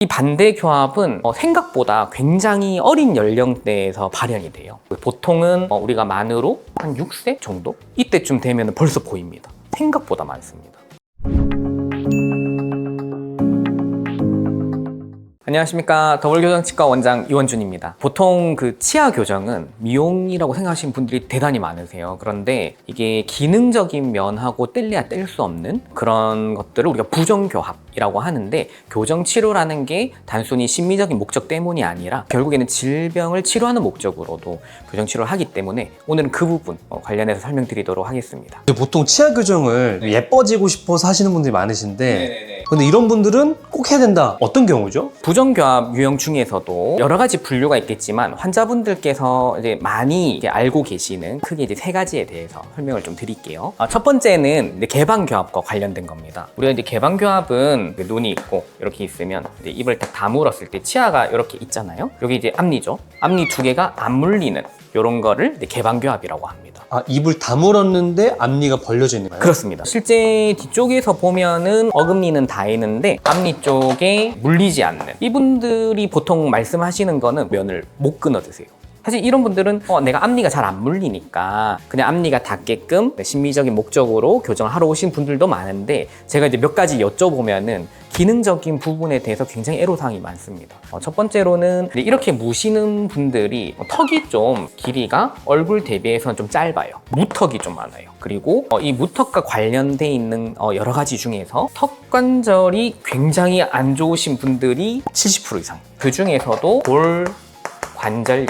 이 반대교합은 생각보다 굉장히 어린 연령대에서 발현이 돼요. 보통은 우리가 만으로 한 6세 정도? 이때쯤 되면 벌써 보입니다. 생각보다 많습니다. 안녕하십니까. 더블교정치과 원장 이원준입니다. 보통 그 치아 교정은 미용이라고 생각하시는 분들이 대단히 많으세요. 그런데 이게 기능적인 면하고 뗄래야 뗄 수 없는 그런 것들을 우리가 부정교합이라고 하는데, 교정치료라는 게 단순히 심미적인 목적 때문이 아니라 결국에는 질병을 치료하는 목적으로도 교정치료를 하기 때문에 오늘은 그 부분 관련해서 설명드리도록 하겠습니다. 보통 치아 교정을 예뻐지고 싶어서 하시는 분들이 많으신데, 네네네. 근데 이런 분들은 꼭 해야 된다. 어떤 경우죠? 부정교합 유형 중에서도 여러 가지 분류가 있겠지만 환자분들께서 이제 많이 알고 계시는 크게 이제 세 가지에 대해서 설명을 좀 드릴게요. 첫 번째는 이제 개방교합과 관련된 겁니다. 우리가 이제 개방교합은 눈이 있고 이렇게 있으면 이제 입을 딱 다물었을 때 치아가 이렇게 있잖아요. 여기 이제 앞니죠. 앞니 두 개가 안 물리는 이런 거를 이제 개방교합이라고 합니다. 입을 다물었는데 앞니가 벌려져 있는 거예요? 그렇습니다. 실제 뒤쪽에서 보면은 어금니는 다 있는데 앞니 쪽에 물리지 않는, 이분들이 보통 말씀하시는 거는 면을 못 끊어 드세요. 사실 이런 분들은 내가 앞니가 잘 안 물리니까 그냥 앞니가 닿게끔 심미적인 목적으로 교정을 하러 오신 분들도 많은데, 제가 이제 몇 가지 여쭤보면은 기능적인 부분에 대해서 굉장히 애로사항이 많습니다. 첫 번째로는 이렇게 무시는 분들이 턱이 좀 길이가 얼굴 대비해서는 좀 짧아요. 무턱이 좀 많아요. 그리고 이 무턱과 관련돼 있는 여러 가지 중에서 턱 관절이 굉장히 안 좋으신 분들이 70% 이상. 그 중에서도 골 관절염,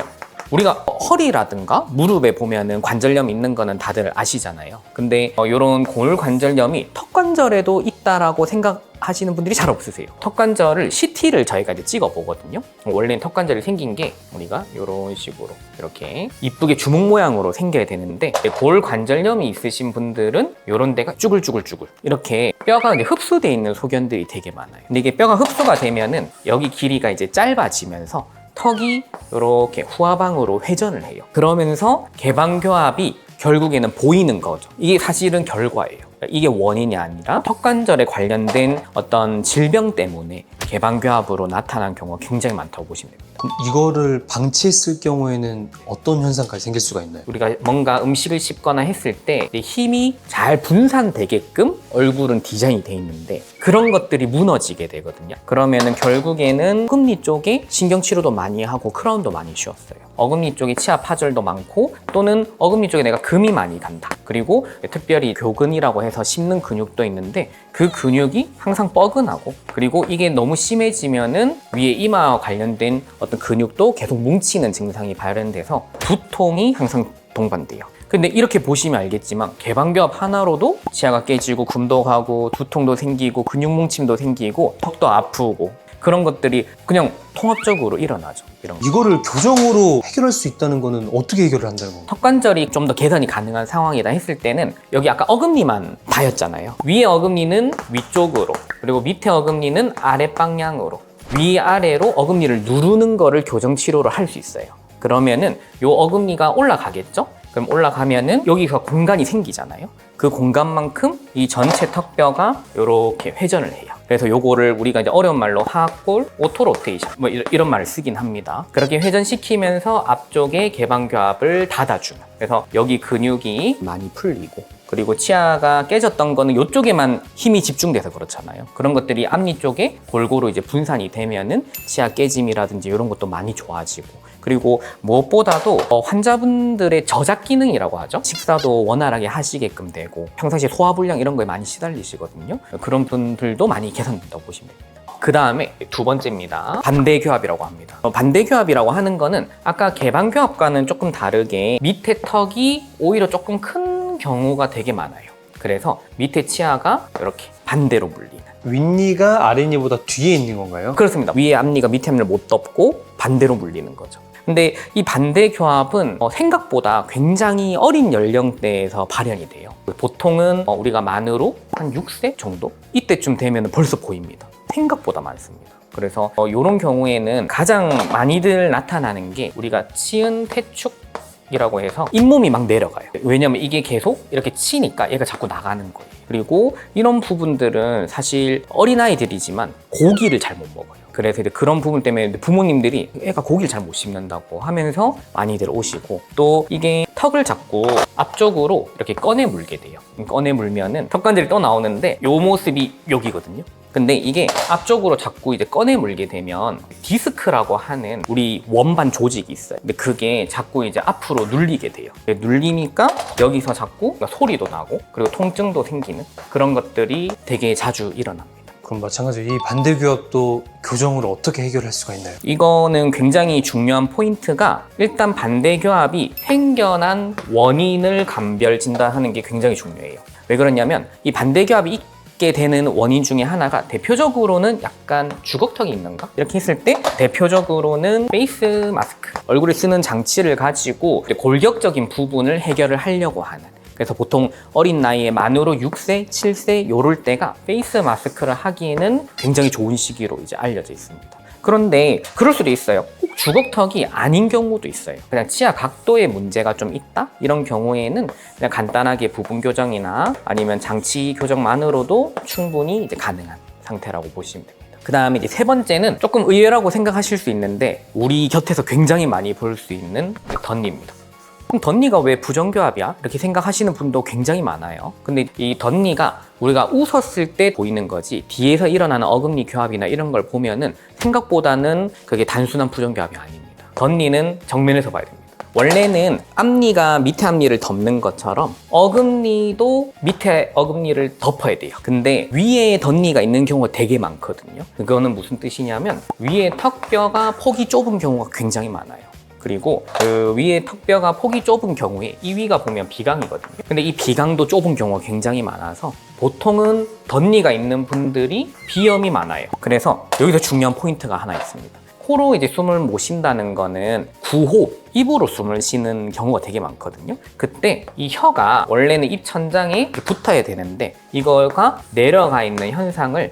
우리가 허리라든가 무릎에 보면은 관절염 있는 거는 다들 아시잖아요. 근데 이런 골 관절염이 턱 관절에도 있다라고 생각하시는 분들이 잘 없으세요. 턱 관절을 CT를 저희가 이제 찍어 보거든요. 원래는 턱 관절이 생긴 게 우리가 이런 식으로 이렇게 이쁘게 주먹 모양으로 생겨야 되는데, 골 관절염이 있으신 분들은 이런 데가 쭈글쭈글쭈글 이렇게 뼈가 이제 흡수되어 있는 소견들이 되게 많아요. 근데 이게 뼈가 흡수가 되면은 여기 길이가 이제 짧아지면서 턱이 이렇게 후하방으로 회전을 해요. 그러면서 개방교합이 결국에는 보이는 거죠. 이게 사실은 결과예요. 이게 원인이 아니라 턱 관절에 관련된 어떤 질병 때문에 개방교합으로 나타난 경우가 굉장히 많다고 보시면 됩니다. 그럼 이거를 방치했을 경우에는 어떤 현상까지 생길 수가 있나요? 우리가 뭔가 음식을 씹거나 했을 때 힘이 잘 분산되게끔 얼굴은 디자인이 돼 있는데 그런 것들이 무너지게 되거든요. 그러면은 결국에는 어금니 쪽에 신경치료도 많이 하고 크라운도 많이 씌웠어요. 어금니 쪽에 치아 파절도 많고, 또는 어금니 쪽에 내가 금이 많이 간다. 그리고 특별히 교근이라고 해서 씹는 근육도 있는데 그 근육이 항상 뻐근하고, 그리고 이게 너무 심해지면은 위에 이마와 관련된 어떤 근육도 계속 뭉치는 증상이 발현돼서 두통이 항상 동반돼요. 근데 이렇게 보시면 알겠지만 개방교합 하나로도 치아가 깨지고 금도 가고 두통도 생기고 근육 뭉침도 생기고 턱도 아프고 그런 것들이 그냥 통합적으로 일어나죠. 이거를 교정으로 해결할 수 있다는 거는 어떻게 해결을 한다는 건가요? 턱 관절이 좀 더 개선이 가능한 상황이다 했을 때는 여기 아까 어금니만 다였잖아요. 위에 어금니는 위쪽으로, 그리고 밑에 어금니는 아래 방향으로, 위아래로 어금니를 누르는 거를 교정치료를 할 수 있어요. 그러면은 요 어금니가 올라가겠죠? 그럼 올라가면은 여기서 공간이 생기잖아요. 그 공간만큼 이 전체 턱뼈가 이렇게 회전을 해요. 그래서 요거를 우리가 이제 어려운 말로 하악골 오토로테이션 뭐 이런 말을 쓰긴 합니다. 그렇게 회전시키면서 앞쪽에 개방교합을 닫아주는, 그래서 여기 근육이 많이 풀리고, 그리고 치아가 깨졌던 거는 이쪽에만 힘이 집중돼서 그렇잖아요. 그런 것들이 앞니 쪽에 골고루 이제 분산이 되면은 치아 깨짐이라든지 이런 것도 많이 좋아지고, 그리고 무엇보다도 환자분들의 저작 기능이라고 하죠. 식사도 원활하게 하시게끔 되고, 평상시에 소화불량 이런 거에 많이 시달리시거든요. 그런 분들도 많이 개선된다고 보시면 됩니다. 그 다음에 두 번째입니다. 반대교합이라고 합니다. 반대교합이라고 하는 거는 아까 개방교합과는 조금 다르게 밑에 턱이 오히려 조금 큰 경우가 되게 많아요. 그래서 밑에 치아가 이렇게 반대로 물리는, 윗니가 아랫니보다 뒤에 있는 건가요? 그렇습니다. 위에 앞니가 밑에 앞니를 못 덮고 반대로 물리는 거죠. 근데 이 반대교합은 생각보다 굉장히 어린 연령대에서 발현이 돼요. 보통은 우리가 만으로 한 6세 정도? 이때쯤 되면 벌써 보입니다. 생각보다 많습니다. 그래서 이런 경우에는 가장 많이들 나타나는 게 우리가 치은 퇴축이라고 해서 잇몸이 막 내려가요. 왜냐면 이게 계속 이렇게 치니까 얘가 자꾸 나가는 거예요. 그리고 이런 부분들은 사실 어린아이들이지만 고기를 잘 못 먹어요. 그래서 이제 그런 부분 때문에 부모님들이 애가 고기를 잘 못 씹는다고 하면서 많이들 오시고, 또 이게 턱을 자꾸 앞쪽으로 이렇게 꺼내 물게 돼요. 꺼내 물면은 턱관절이 또 나오는데 요 모습이 여기거든요. 근데 이게 앞쪽으로 자꾸 이제 꺼내 물게 되면 디스크라고 하는 우리 원반 조직이 있어요. 근데 그게 자꾸 이제 앞으로 눌리게 돼요. 눌리니까 여기서 자꾸 소리도 나고 그리고 통증도 생기는 그런 것들이 되게 자주 일어납니다. 그럼 마찬가지로 이 반대교합도 교정으로 어떻게 해결할 수가 있나요? 이거는 굉장히 중요한 포인트가, 일단 반대교합이 생겨난 원인을 감별 진단하는 게 굉장히 중요해요. 왜 그러냐면 이 반대교합이 있게 되는 원인 중에 하나가 대표적으로는 약간 주걱턱이 있는가? 이렇게 했을 때 대표적으로는 페이스 마스크, 얼굴에 쓰는 장치를 가지고 골격적인 부분을 해결을 하려고 하는, 그래서 보통 어린 나이에 만으로 6세, 7세 요럴 때가 페이스 마스크를 하기에는 굉장히 좋은 시기로 이제 알려져 있습니다. 그런데 그럴 수도 있어요. 꼭 주걱턱이 아닌 경우도 있어요. 그냥 치아 각도에 문제가 좀 있다? 이런 경우에는 그냥 간단하게 부분 교정이나 아니면 장치 교정만으로도 충분히 이제 가능한 상태라고 보시면 됩니다. 그 다음에 이제 세 번째는 조금 의외라고 생각하실 수 있는데 우리 곁에서 굉장히 많이 볼 수 있는 덧니입니다. 그럼 덧니가 왜 부정교합이야? 이렇게 생각하시는 분도 굉장히 많아요. 근데 이 덧니가 우리가 웃었을 때 보이는 거지, 뒤에서 일어나는 어금니 교합이나 이런 걸 보면은 생각보다는 그게 단순한 부정교합이 아닙니다. 덧니는 정면에서 봐야 됩니다. 원래는 앞니가 밑에 앞니를 덮는 것처럼 어금니도 밑에 어금니를 덮어야 돼요. 근데 위에 덧니가 있는 경우가 되게 많거든요. 그거는 무슨 뜻이냐면 위에 턱뼈가 폭이 좁은 경우가 굉장히 많아요. 그리고 그 위에 턱뼈가 폭이 좁은 경우에 이 위가 보면 비강이거든요. 근데 이 비강도 좁은 경우가 굉장히 많아서 보통은 덧니가 있는 분들이 비염이 많아요. 그래서 여기서 중요한 포인트가 하나 있습니다. 코로 이제 숨을 못 쉰다는 거는 구호흡, 입으로 숨을 쉬는 경우가 되게 많거든요. 그때 이 혀가 원래는 입 천장에 붙어야 되는데 이거가 내려가 있는 현상을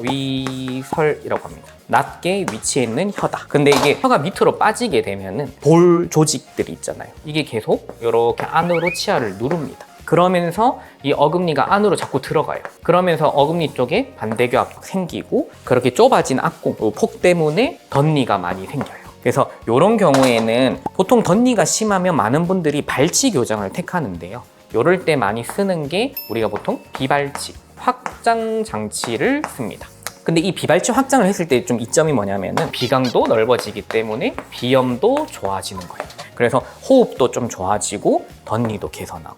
저위설이라고 합니다. 낮게 위치해 있는 혀다. 근데 이게 혀가 밑으로 빠지게 되면은 볼 조직들이 있잖아요. 이게 계속 이렇게 안으로 치아를 누릅니다. 그러면서 이 어금니가 안으로 자꾸 들어가요. 그러면서 어금니 쪽에 반대교합 생기고 그렇게 좁아진 앞공, 폭 때문에 덧니가 많이 생겨요. 그래서 이런 경우에는 보통 덧니가 심하면 많은 분들이 발치 교정을 택하는데요. 이럴 때 많이 쓰는 게 우리가 보통 비발치, 확장 장치를 씁니다. 근데 이 비발치 확장을 했을 때 좀 이점이 뭐냐면은 비강도 넓어지기 때문에 비염도 좋아지는 거예요. 그래서 호흡도 좀 좋아지고 덧니도 개선하고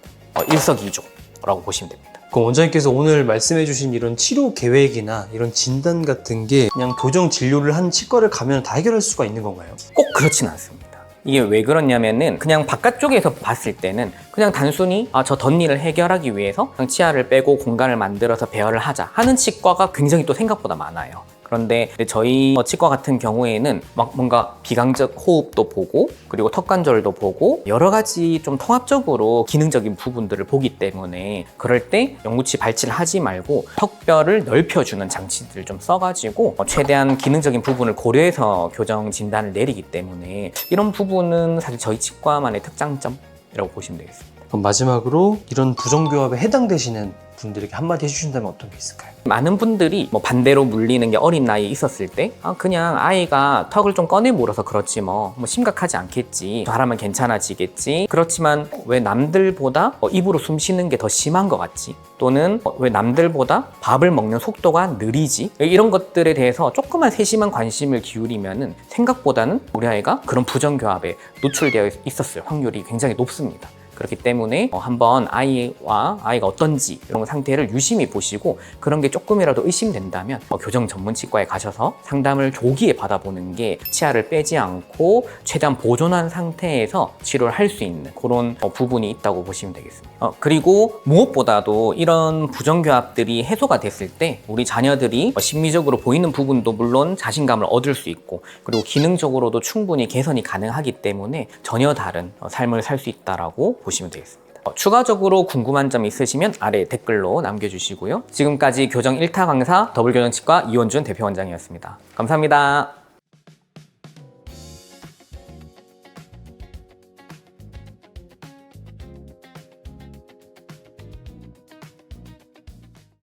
일석이조라고 보시면 됩니다. 그럼 원장님께서 오늘 말씀해 주신 이런 치료 계획이나 이런 진단 같은 게 그냥 교정 진료를 한 치과를 가면 다 해결할 수가 있는 건가요? 꼭 그렇진 않습니다. 이게 왜 그러냐면은 그냥 바깥쪽에서 봤을 때는 그냥 단순히 저 덧니를 해결하기 위해서 그냥 치아를 빼고 공간을 만들어서 배열을 하자 하는 치과가 굉장히 또 생각보다 많아요. 그런데 저희 치과 같은 경우에는 막 뭔가 비강적 호흡도 보고 그리고 턱관절도 보고 여러 가지 좀 통합적으로 기능적인 부분들을 보기 때문에 그럴 때 영구치 발치를 하지 말고 턱뼈를 넓혀주는 장치들을 좀 써가지고 최대한 기능적인 부분을 고려해서 교정 진단을 내리기 때문에 이런 부분은 사실 저희 치과만의 특장점이라고 보시면 되겠습니다. 그럼 마지막으로 이런 부정교합에 해당되시는 분들에게 한마디 해주신다면 어떤 게 있을까요? 많은 분들이 반대로 물리는 게 어린 나이에 있었을 때 그냥 아이가 턱을 좀 꺼내 물어서 그렇지 뭐 심각하지 않겠지, 잘하면 괜찮아지겠지, 그렇지만 왜 남들보다 입으로 숨 쉬는 게 더 심한 것 같지, 또는 왜 남들보다 밥을 먹는 속도가 느리지, 이런 것들에 대해서 조금만 세심한 관심을 기울이면은 생각보다는 우리 아이가 그런 부정교합에 노출되어 있었을 확률이 굉장히 높습니다. 그렇기 때문에 한번 아이가 어떤지 이런 상태를 유심히 보시고 그런 게 조금이라도 의심된다면 교정 전문 치과에 가셔서 상담을 조기에 받아보는 게 치아를 빼지 않고 최대한 보존한 상태에서 치료를 할 수 있는 그런 부분이 있다고 보시면 되겠습니다. 그리고 무엇보다도 이런 부정교합들이 해소가 됐을 때 우리 자녀들이 심리적으로 보이는 부분도 물론 자신감을 얻을 수 있고 그리고 기능적으로도 충분히 개선이 가능하기 때문에 전혀 다른 삶을 살 수 있다라고 보시면 되겠습니다. 추가적으로 궁금한 점 있으시면 아래 댓글로 남겨주시고요. 지금까지 교정 1타 강사 더블교정치과 이원준 대표원장이었습니다. 감사합니다.